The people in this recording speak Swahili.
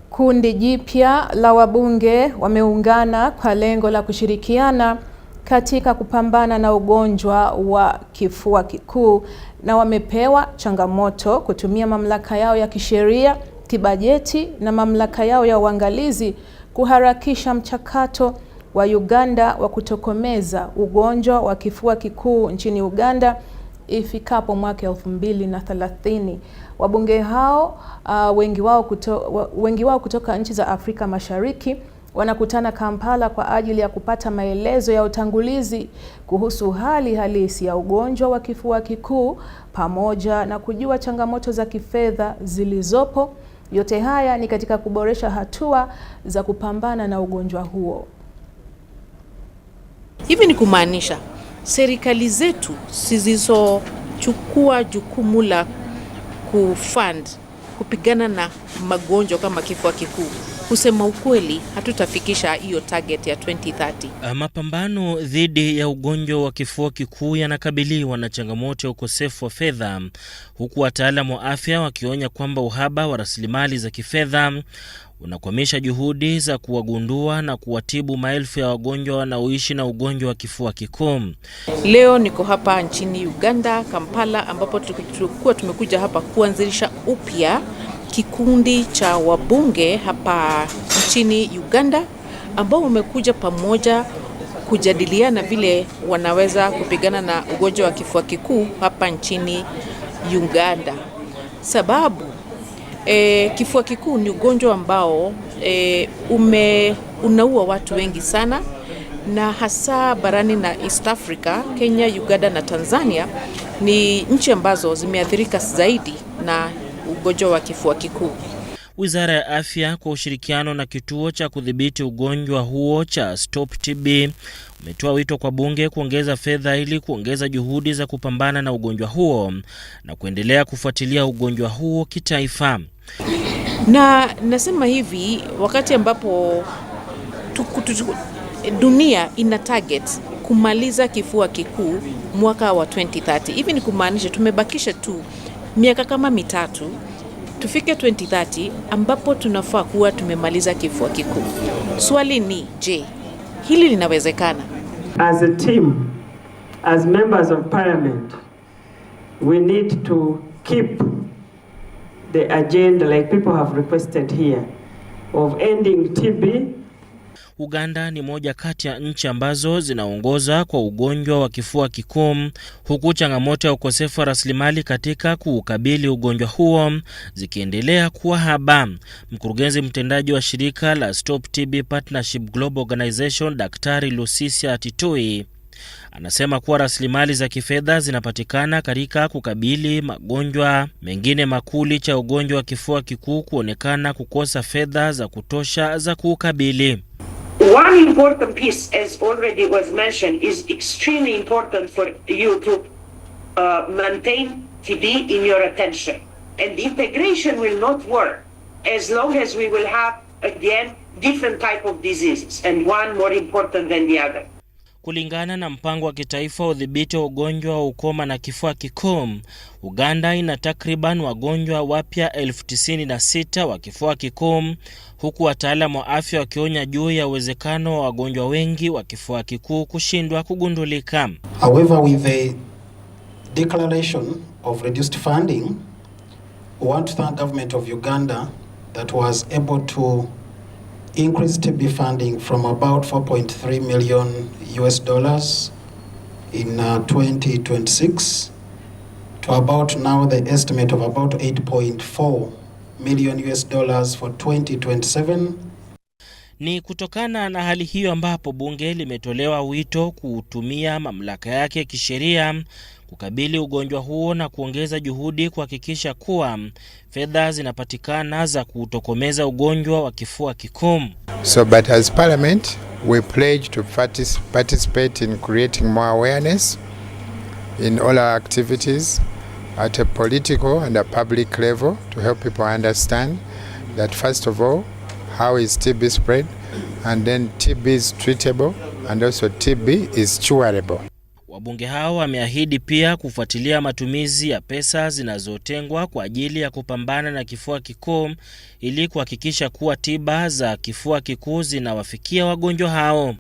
Kundi jipya la wabunge wameungana kwa lengo la kushirikiana katika kupambana na ugonjwa wa kifua kikuu na wamepewa changamoto kutumia mamlaka yao ya kisheria, kibajeti na mamlaka yao ya uangalizi kuharakisha mchakato wa Uganda wa kutokomeza ugonjwa wa kifua kikuu nchini Uganda ifikapo mwaka 2030. Wabunge hao wengi wao kutoka nchi za Afrika Mashariki wanakutana Kampala kwa ajili ya kupata maelezo ya utangulizi kuhusu hali halisi ya ugonjwa wa kifua kikuu pamoja na kujua changamoto za kifedha zilizopo. Yote haya ni katika kuboresha hatua za kupambana na ugonjwa huo. Hivi ni kumaanisha serikali zetu zisizochukua jukumu la kufund kupigana na magonjwa kama kifua kikuu, kusema ukweli hatutafikisha hiyo target ya 2030. Mapambano dhidi ya ugonjwa wa kifua kikuu yanakabiliwa na changamoto ya ukosefu wa fedha, huku wataalamu wa afya wakionya kwamba uhaba wa rasilimali za kifedha unakwamisha juhudi za kuwagundua na kuwatibu maelfu ya wagonjwa wanaoishi na ugonjwa wa kifua kikuu. Leo niko hapa nchini Uganda, Kampala, ambapo tulikuwa tumekuja hapa kuanzisha upya kikundi cha wabunge hapa nchini Uganda, ambao wamekuja pamoja kujadiliana vile wanaweza kupigana na ugonjwa wa kifua kikuu hapa nchini Uganda. Sababu kifua kikuu ni ugonjwa ambao unaua watu wengi sana, na hasa barani na East Africa, Kenya, Uganda na Tanzania ni nchi ambazo zimeathirika zaidi na ugonjwa wa kifua kikuu. Wizara ya Afya kwa ushirikiano na kituo cha kudhibiti ugonjwa huo cha Stop TB umetoa wito kwa bunge kuongeza fedha ili kuongeza juhudi za kupambana na ugonjwa huo na kuendelea kufuatilia ugonjwa huo kitaifa. Na nasema hivi wakati ambapo dunia ina target kumaliza kifua kikuu mwaka wa 2030. Hivi ni kumaanisha tumebakisha tu miaka kama mitatu tufike 2030 ambapo tunafaa kuwa tumemaliza kifua kikuu. Swali ni, je, hili linawezekana? As a team, as members of parliament, we need to keep the agenda like people have requested here of ending TB. Uganda ni moja kati ya nchi ambazo zinaongoza kwa ugonjwa wa kifua kikuu, huku changamoto ya ukosefu wa rasilimali katika kuukabili ugonjwa huo zikiendelea kuwa haba. Mkurugenzi mtendaji wa shirika la Stop TB Partnership Global Organization, Daktari Lusisia Atitui, anasema kuwa rasilimali za kifedha zinapatikana katika kukabili magonjwa mengine makuli cha ugonjwa wa kifua kikuu kuonekana kukosa fedha za kutosha za kuukabili. One important piece, as already was mentioned, is extremely important for you to maintain TB in your attention. And integration will not work as long as we will have, again, different type of diseases, and one more important than the other. Kulingana na mpango wa kitaifa wa udhibiti wa ugonjwa wa ukoma na kifua kikuu, Uganda ina takriban wagonjwa wapya 96,000 wa kifua kikuu, huku wataalamu wa afya wakionya juu ya uwezekano wa wagonjwa wengi wa kifua kikuu kushindwa kugundulika. However, with the declaration of reduced funding, we want to thank government of Uganda that was able to increase TB funding from about $4.3 million in 2026 to about now the estimate of about $8.4 million for 2027. Ni kutokana na hali hiyo ambapo bunge limetolewa wito kutumia mamlaka yake kisheria kukabili ugonjwa huo na kuongeza juhudi kuhakikisha kuwa fedha zinapatikana za kutokomeza ugonjwa wa kifua kikuu. So but as parliament we pledge to participate in creating more awareness in all our activities at a political and a public level to help people understand that first of all, how is TB spread, and then TB is treatable, and also TB is curable. Wabunge hao wameahidi pia kufuatilia matumizi ya pesa zinazotengwa kwa ajili ya kupambana na kifua kikuu ili kuhakikisha kuwa tiba za kifua kikuu zinawafikia wagonjwa hao.